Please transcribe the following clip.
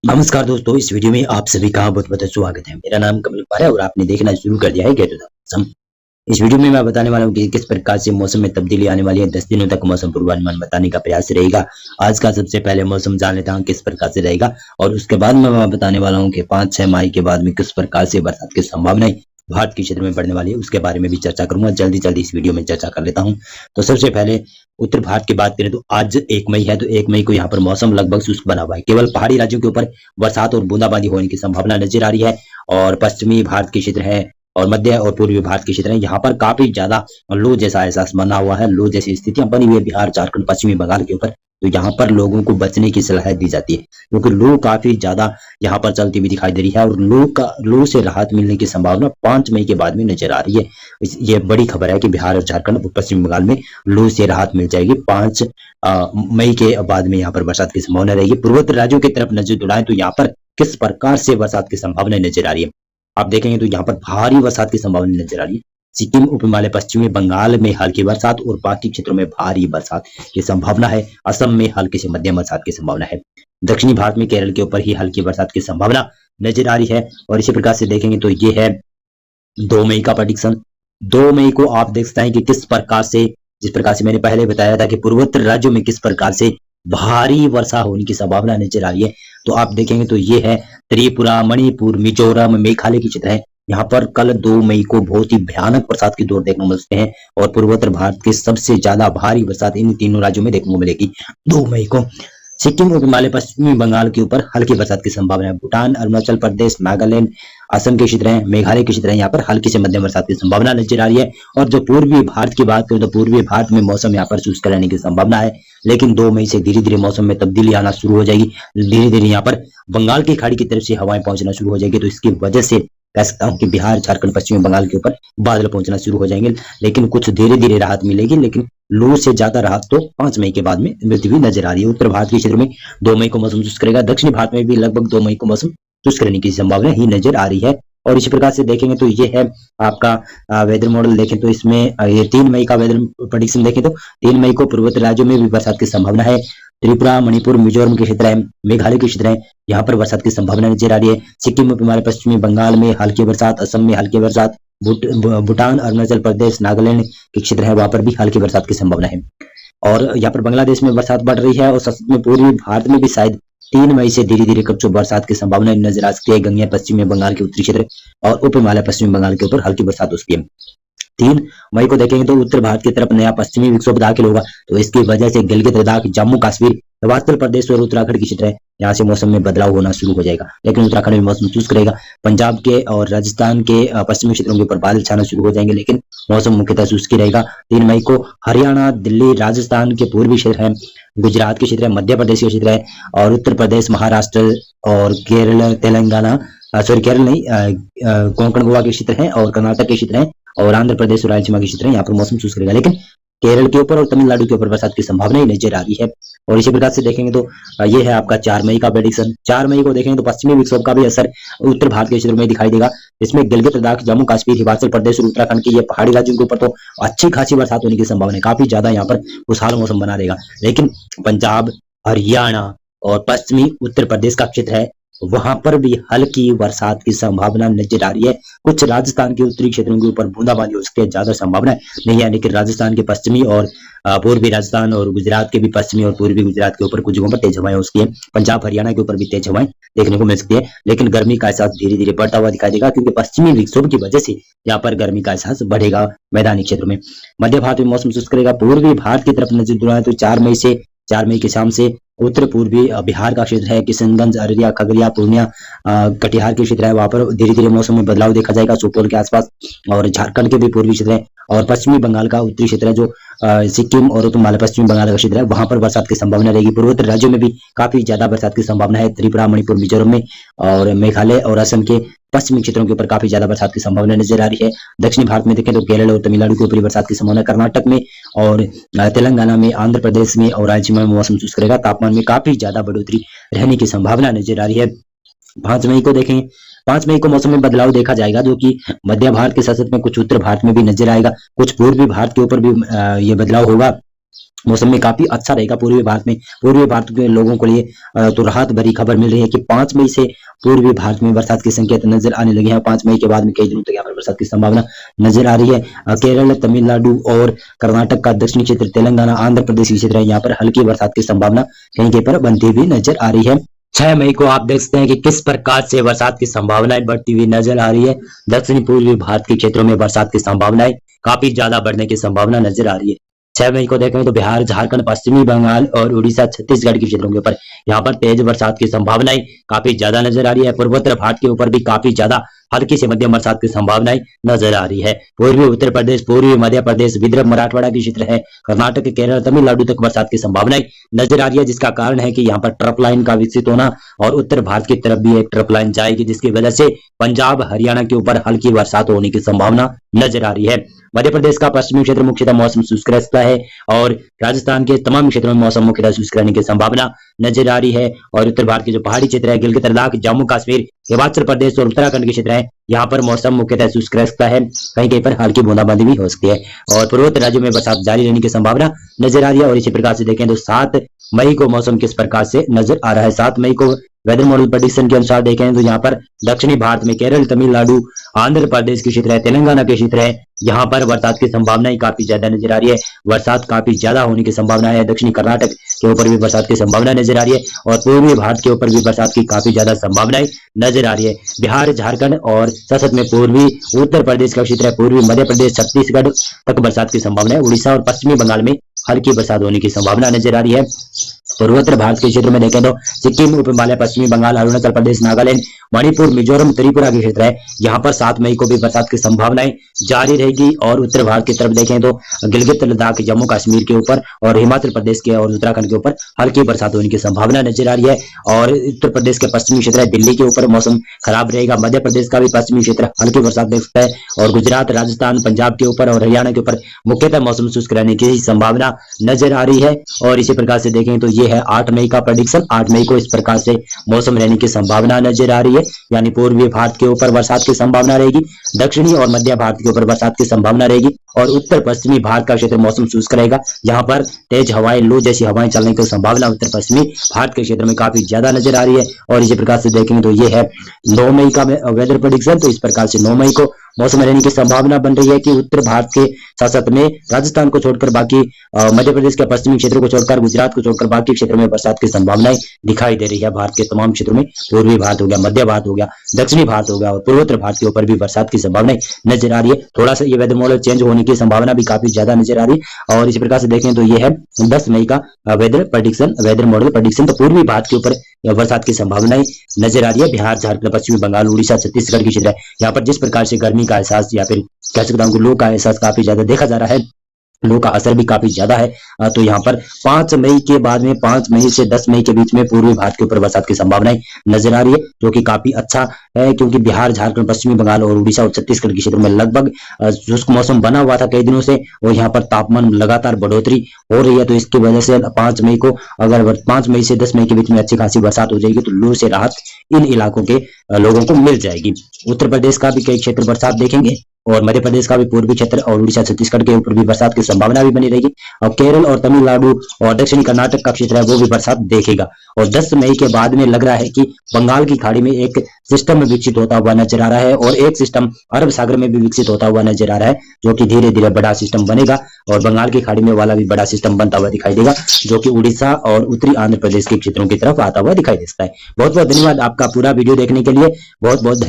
नमस्कार दोस्तों, इस वीडियो में आप सभी का बहुत बहुत स्वागत है। मेरा नाम कमल कुमार है और आपने देखना शुरू कर दिया है गेट मौसम। इस वीडियो में मैं बताने वाला हूँ कि किस प्रकार से मौसम में तब्दीली आने वाली है। 10 दिनों तक मौसम पूर्वानुमान बताने का प्रयास रहेगा। आज का सबसे पहले मौसम जान लेता हूँ किस प्रकार से रहेगा और उसके बाद में मैं बताने वाला हूँ कि 5-6 मई के बाद में किस प्रकार से बरसात की संभावनाएं भारत के क्षेत्र में बढ़ने वाली है, उसके बारे में भी चर्चा करूंगा। जल्दी जल्दी इस वीडियो में चर्चा कर लेता हूं। तो सबसे पहले उत्तर भारत की बात करें तो आज 1 मई है, तो 1 मई को यहाँ पर मौसम लगभग शुष्क बना हुआ है। केवल पहाड़ी राज्यों के ऊपर बरसात और बूंदाबांदी होने की संभावना नजर आ रही है और पश्चिमी भारत के क्षेत्र है और मध्य और पूर्वी भारत के क्षेत्र है, यहाँ पर काफी ज्यादा लो जैसा एहसास बना हुआ है। लो जैसी स्थितियां बनी हुई है बिहार, झारखंड, पश्चिमी बंगाल के ऊपर। तो यहाँ पर लोगों को बचने की सलाह दी जाती है क्योंकि लू काफी ज्यादा यहाँ पर चलती हुई दिखाई दे रही है और लू से राहत मिलने की संभावना 5 मई के बाद में नजर आ रही है। ये बड़ी खबर है कि बिहार और झारखंड और पश्चिम बंगाल में लू से राहत मिल जाएगी। 5 मई के बाद में यहाँ पर बरसात की संभावना रहेगी। पूर्वोत्तर राज्यों की तरफ नजर दौड़ाएं तो यहाँ पर किस प्रकार से बरसात की संभावना नजर आ रही है आप देखेंगे तो यहाँ पर भारी बरसात की संभावना नजर आ रही है। सिक्किम, उप हिमालय, पश्चिमी बंगाल में हल्की बरसात और बाकी क्षेत्रों में भारी बरसात की संभावना है। असम में हल्की से मध्यम बरसात की संभावना है। दक्षिणी भारत में केरल के ऊपर ही हल्की बरसात की संभावना नजर आ रही है। और इसी प्रकार से देखेंगे तो ये है 2 मई का प्रेडिक्शन। 2 मई को आप देख सकते हैं कि किस प्रकार से, जिस प्रकार से मैंने पहले बताया था कि पूर्वोत्तर राज्यों में किस प्रकार से भारी वर्षा होने की संभावना नजर आ रही है। तो आप देखेंगे तो ये है त्रिपुरा, मणिपुर, मिजोरम, मेघालय के क्षेत्र है। यहाँ पर कल 2 मई को बहुत ही भयानक बरसात की दौर देखने को मिलते हैं और पूर्वोत्तर भारत के सबसे ज्यादा भारी बरसात इन तीनों राज्यों में देखने को मिलेगी 2 मई को। सिक्किम, उप हिमालय, पश्चिमी बंगाल के ऊपर हल्की बरसात की संभावना है। भूटान, अरुणाचल प्रदेश, नागालैंड, असम के क्षेत्र हैं, मेघालय के क्षेत्र हैं, यहाँ पर हल्की से मध्यम बरसात की संभावना नजर आ रही है। और जो पूर्वी भारत की बात करें तो पूर्वी भारत में मौसम यहाँ पर शुष्क रहने की संभावना है, लेकिन 2 मई से धीरे धीरे मौसम में तब्दीली आना शुरू हो जाएगी। धीरे धीरे यहाँ पर बंगाल की खाड़ी की तरफ से हवाएं पहुंचना शुरू हो जाएगी। तो इसकी वजह से कह सकता हूं कि बिहार, झारखंड, पश्चिमी बंगाल के ऊपर बादल पहुंचना शुरू हो जाएंगे, लेकिन कुछ धीरे धीरे राहत मिलेगी। लेकिन लू से ज्यादा राहत तो 5 मई के बाद में मिलती हुई नजर आ रही है। उत्तर भारत के क्षेत्र में 2 मई को मौसम शुष्क रहेगा। दक्षिण भारत में भी लगभग 2 मई को मौसम शुष्क रहने की संभावना ही नजर आ रही है। और इसी प्रकार से देखेंगे तो ये है आपका वेदर मॉडल। देखें तो इसमें ये 3 मई का वेदर प्रेडिक्शन देखें तो 3 मई को पूर्वोत्तर राज्यों में भी बरसात की संभावना है। त्रिपुरा, मणिपुर, मिजोरम के क्षेत्र है, मेघालय के क्षेत्र है, यहाँ पर बरसात की संभावना नजर आ रही है। सिक्किम, उप हिमालय, पश्चिमी बंगाल में हल्की बरसात, असम में हल्की बरसात, भूटान, अरुणाचल प्रदेश, नागालैंड के क्षेत्र है, वहां पर भी हल्की बरसात की संभावना है। और यहाँ पर बांग्लादेश में बरसात बढ़ रही है और सच में पूर्वी भारत में भी शायद 3 मई से धीरे धीरे कुछ बरसात की संभावना नजर आ सकती है। गंगा पश्चिमी बंगाल के उत्तरी क्षेत्र और उप हिमालय, पश्चिमी बंगाल के ऊपर हल्की बरसात हो सकती है। 3 मई को देखेंगे तो उत्तर भारत की तरफ नया पश्चिमी विक्षोभ दाखिल होगा, तो इसकी वजह से गिलगित, लद्दाख, जम्मू कश्मीर, हिमाचल प्रदेश और उत्तराखंड की क्षेत्र है, यहाँ से मौसम में बदलाव होना शुरू हो जाएगा। लेकिन उत्तराखंड में मौसम शुष्क रहेगा। पंजाब के और राजस्थान के पश्चिमी क्षेत्रों के ऊपर बादल छाना शुरू हो जाएंगे, लेकिन मौसम मुख्यतः शुष्क ही रहेगा। 3 मई को हरियाणा, दिल्ली, राजस्थान के पूर्वी क्षेत्र है, गुजरात के क्षेत्र है, मध्य प्रदेश के क्षेत्र है और उत्तर प्रदेश, महाराष्ट्र और केरल, तेलंगाना, केरल नहीं, कोंकण, गोवा के क्षेत्र है और कर्नाटक के क्षेत्र है और आंध्र प्रदेश और रायलसीमा के क्षेत्र है, यहाँ पर मौसम शुष्क रहेगा। लेकिन केरल के ऊपर और तमिलनाडु के ऊपर बरसात की संभावना ही नजर आ रही है। और इसी प्रकार से देखेंगे तो ये है आपका 4 मई का प्रेडिक्शन। 4 मई को देखेंगे तो पश्चिमी विक्षोभ का भी असर उत्तर भारत के क्षेत्र में दिखाई देगा। इसमें गिलगित, लद्दाख, जम्मू कश्मीर, हिमाचल प्रदेश और उत्तराखंड के ये पहाड़ी राज्यों के ऊपर तो अच्छी खासी बरसात होने की संभावना है, काफी ज्यादा यहाँ पर खुशहाल मौसम बना रहेगा। लेकिन पंजाब, हरियाणा और पश्चिमी उत्तर प्रदेश का क्षेत्र है, वहां पर भी हल्की बरसात की संभावना नजर आ रही है। कुछ राजस्थान के उत्तरी क्षेत्रों के ऊपर बूंदाबांदी हो सकती है, ज्यादा संभावना नहीं है, लेकिन राजस्थान के पश्चिमी और पूर्वी राजस्थान और गुजरात के भी पश्चिमी और पूर्वी गुजरात के ऊपर कुछ जगहों पर तेज हवाएं हो सकती है। पंजाब, हरियाणा के ऊपर भी तेज हवाएं देखने को मिल सकती है, लेकिन गर्मी का एहसास धीरे धीरे बढ़ता हुआ दिखाई देगा क्योंकि पश्चिमी विक्षोभ की वजह से यहाँ पर गर्मी का एहसास बढ़ेगा मैदानी क्षेत्र में। मध्य भारत में मौसम शुष्क रहेगा। पूर्वी भारत की तरफ नजर दौड़ाएं तो 4 मई की शाम से उत्तर पूर्वी बिहार का क्षेत्र है, किशनगंज, अररिया, खगड़िया, पूर्णिया, कटिहार के क्षेत्र है, वहां पर धीरे धीरे मौसम में बदलाव देखा जाएगा। सुपौल के आसपास और झारखंड के भी पूर्वी क्षेत्र है और पश्चिमी बंगाल का उत्तरी क्षेत्र है, जो सिक्किम और उत्तर हिमालय, पश्चिमी बंगाल का क्षेत्र है, वहां पर बरसात की संभावना रहेगी। पूर्वोत्तर राज्यों में भी काफी ज्यादा बरसात की संभावना है। त्रिपुरा, मणिपुर, मिजोरम में और मेघालय और असम के पश्चिमी क्षेत्रों के ऊपर काफी ज्यादा बरसात की संभावना नजर आ रही है। दक्षिणी भारत में देखें तो केरल और तमिलनाडु के ऊपर बरसात की संभावना, कर्नाटक में और तेलंगाना में, आंध्र प्रदेश में और रायलसीमा में मौसम शुष्क रहेगा। तापमान में काफी ज्यादा बढ़ोतरी रहने की संभावना नजर आ रही है। 5 मई को देखें, 5 मई को मौसम में बदलाव देखा जाएगा, जो कि मध्य भारत के साथ में कुछ उत्तर भारत में भी नजर आएगा, कुछ पूर्वी भारत के ऊपर भी ये बदलाव होगा मौसम में काफी अच्छा रहेगा पूर्वी भारत के लोगों के लिए तो राहत भरी खबर मिल रही है कि 5 मई से पूर्वी भारत में बरसात के संकेत नजर आने लगे हैं। 5 मई के बाद में कई दिनों तक यहाँ पर बरसात की संभावना नजर आ रही है। केरल, तमिलनाडु और कर्नाटक का दक्षिणी क्षेत्र, तेलंगाना, आंध्र प्रदेश के क्षेत्र है, यहाँ पर हल्की बरसात की संभावना कहीं कहीं पर बनती हुई नजर आ रही है। 6 मई को आप देख सकते हैं कि किस प्रकार से बरसात की संभावनाएं बढ़ती हुई नजर आ रही है। दक्षिणी पूर्वी भारत के क्षेत्रों में बरसात की संभावनाएं काफी ज्यादा बढ़ने की संभावना नजर आ रही है। 6 मई को देखें तो बिहार, झारखंड, पश्चिमी बंगाल और उड़ीसा, छत्तीसगढ़ के क्षेत्रों के ऊपर यहाँ पर तेज बरसात की संभावनाएं काफी ज्यादा नजर आ रही है। पूर्वोत्तर भारत के ऊपर भी काफी ज्यादा हल्की से मध्यम बरसात की संभावनाएं नजर आ रही है। पूर्वी उत्तर प्रदेश, पूर्वी मध्य प्रदेश, विदर्भ, मराठवाड़ा के क्षेत्र है, कर्नाटक, केरल, तमिलनाडु तक बरसात की संभावनाएं नजर आ रही है, जिसका कारण है कि यहाँ पर ट्रफ लाइन का विकसित होना और उत्तर भारत की तरफ भी एक ट्रफ लाइन जाएगी, जिसकी वजह से पंजाब, हरियाणा के ऊपर हल्की बरसात होने की संभावना नजर आ रही है। मध्य प्रदेश का पश्चिमी क्षेत्र मुख्यतः मौसम शुष्क रहता है और राजस्थान के तमाम क्षेत्रों में मौसम मुख्यतः शुष्क रहने की संभावना नजर आ रही है। और उत्तर भारत के जो पहाड़ी क्षेत्र है, गिलगित, लद्दाख, जम्मू कश्मीर, हिमाचल प्रदेश और उत्तराखंड के क्षेत्र है, यहाँ पर मौसम मुख्यतः शुष्क रहता है, कहीं कहीं पर हल्की बूंदाबांदी भी हो सकती है। और पूर्वोत्तर राज्यों में बरसात जारी रहने की संभावना नजर आ रही है। और इसी प्रकार से देखें तो 7 मई को मौसम किस प्रकार से नजर आ रहा है। 7 मई को वेदर मॉडल प्रेडिक्शन के अनुसार देखें तो यहाँ पर दक्षिणी भारत में केरल, तमिलनाडु, आंध्र प्रदेश के क्षेत्र है, तेलंगाना के क्षेत्र है, यहाँ पर बरसात की संभावनाएं काफी ज्यादा नजर आ रही है। बरसात काफी ज्यादा होने की संभावना है। दक्षिणी कर्नाटक के ऊपर भी बरसात की संभावना नजर आ रही है और पूर्वी भारत के ऊपर भी बरसात की काफी ज्यादा संभावनाएं नजर आ रही है। बिहार, झारखंड और सतत में पूर्वी उत्तर प्रदेश का क्षेत्र है, पूर्वी मध्य प्रदेश, छत्तीसगढ़ तक बरसात की संभावना है। उड़ीसा और पश्चिमी बंगाल में हल्की बरसात होने की संभावना नजर आ रही है। पूर्वोत्तर भारत के क्षेत्र में देखें तो सिक्किम, उप हिमालय, पश्चिमी बंगाल, अरुणाचल प्रदेश, नागालैंड, मणिपुर, मिजोरम, त्रिपुरा के क्षेत्र है, यहाँ पर 7 मई को भी बरसात की संभावनाएं जारी रहेगी। और उत्तर भारत की तरफ देखें तो गिलगित, लद्दाख, जम्मू कश्मीर के ऊपर और हिमाचल प्रदेश के और उत्तराखंड के ऊपर हल्की बरसात होने की संभावना नजर आ रही है। और उत्तर प्रदेश के पश्चिमी क्षेत्र है, दिल्ली के ऊपर मौसम खराब रहेगा। मध्य प्रदेश का भी पश्चिमी क्षेत्र हल्की बरसात देख सकता है और गुजरात, राजस्थान, पंजाब के ऊपर और हरियाणा के ऊपर मुख्यतः मौसम शुष्क रहने की संभावना नजर आ रही है। और इसी प्रकार से देखें तो ये है 8 मई का प्रेडिक्शन। 8 मई को इस प्रकार से मौसम रहने की संभावना नजर आ रही है, यानी पूर्वी भारत के ऊपर बरसात की संभावना रहेगी, दक्षिणी और मध्य भारत के ऊपर बरसात की संभावना रहेगी और उत्तर पश्चिमी भारत का क्षेत्र मौसम शुष्क रहेगा, जहां पर तेज हवाएं, लू जैसी हवाएं चलने की संभावना उत्तर पश्चिमी भारत के क्षेत्र में काफी ज्यादा नजर आ रही है। और इसी प्रकार से देखेंगे तो ये है 9 मई का वेदर प्रेडिक्शन। तो इस प्रकार से 9 मई को मौसम रहने की संभावना बन रही है कि उत्तर भारत के साथ में राजस्थान को छोड़कर बाकी मध्य प्रदेश के पश्चिमी क्षेत्रों को छोड़कर, गुजरात को छोड़कर बाकी क्षेत्रों में बरसात की संभावनाएं दिखाई दे रही है। भारत के तमाम क्षेत्रों में पूर्वी भारत हो गया, मध्य भारत हो गया, दक्षिणी भारत हो गया और पूर्वोत्तर भारत के ऊपर भी बरसात की संभावनाएं नजर आ रही है। थोड़ा सा ये वेदर मॉडल चेंज होने की संभावना भी काफी ज्यादा नजर आ रही है। और इसी प्रकार से देखें तो ये है 10 मई का weather prediction, weather model prediction. तो पूर्वी भारत के ऊपर बरसात की संभावनाएं नजर आ रही है। बिहार, झारखंड, पश्चिमी बंगाल, उड़ीसा, छत्तीसगढ़ की क्षेत्र है, यहाँ पर जिस प्रकार से गर्मी का एहसास या फिर कह सकता हूँ लू का एहसास काफी ज्यादा देखा जा रहा है, लू का असर भी काफी ज्यादा है। तो यहाँ पर 5 मई के बाद में 5 मई से 10 मई के बीच में पूर्वी भारत के ऊपर बरसात की संभावनाएं नजर आ रही है, जो कि काफी अच्छा है, क्योंकि बिहार, झारखंड, पश्चिमी बंगाल और उड़ीसा और छत्तीसगढ़ के क्षेत्र में लगभग शुष्क मौसम बना हुआ था कई दिनों से और यहाँ पर तापमान लगातार बढ़ोतरी हो रही है। तो इसकी वजह से 5 मई को अगर 5 मई से 10 मई के बीच में अच्छी खासी बरसात हो जाएगी तो लू से राहत इन इलाकों के लोगों को मिल जाएगी। उत्तर प्रदेश का भी कई क्षेत्र बरसात देखेंगे और मध्य प्रदेश का भी पूर्वी क्षेत्र और उड़ीसा, छत्तीसगढ़ के ऊपर भी बरसात की संभावना भी बनी रहेगी। और केरल और तमिलनाडु और दक्षिणी कर्नाटक का क्षेत्र है वो भी बरसात देखेगा। और 10 मई के बाद में लग रहा है कि बंगाल की खाड़ी में एक सिस्टम विकसित होता हुआ नजर आ रहा है और एक सिस्टम अरब सागर में भी विकसित होता हुआ नजर आ रहा है, जो कि धीरे धीरे बड़ा सिस्टम बनेगा और बंगाल की खाड़ी में वाला भी बड़ा सिस्टम बनता हुआ दिखाई देगा, जो कि उड़ीसा और उत्तरी आंध्र प्रदेश के क्षेत्रों की तरफ आता हुआ दिखाई दे सकता है। बहुत बहुत धन्यवाद आपका पूरा वीडियो देखने के लिए, बहुत बहुत धन्यवाद।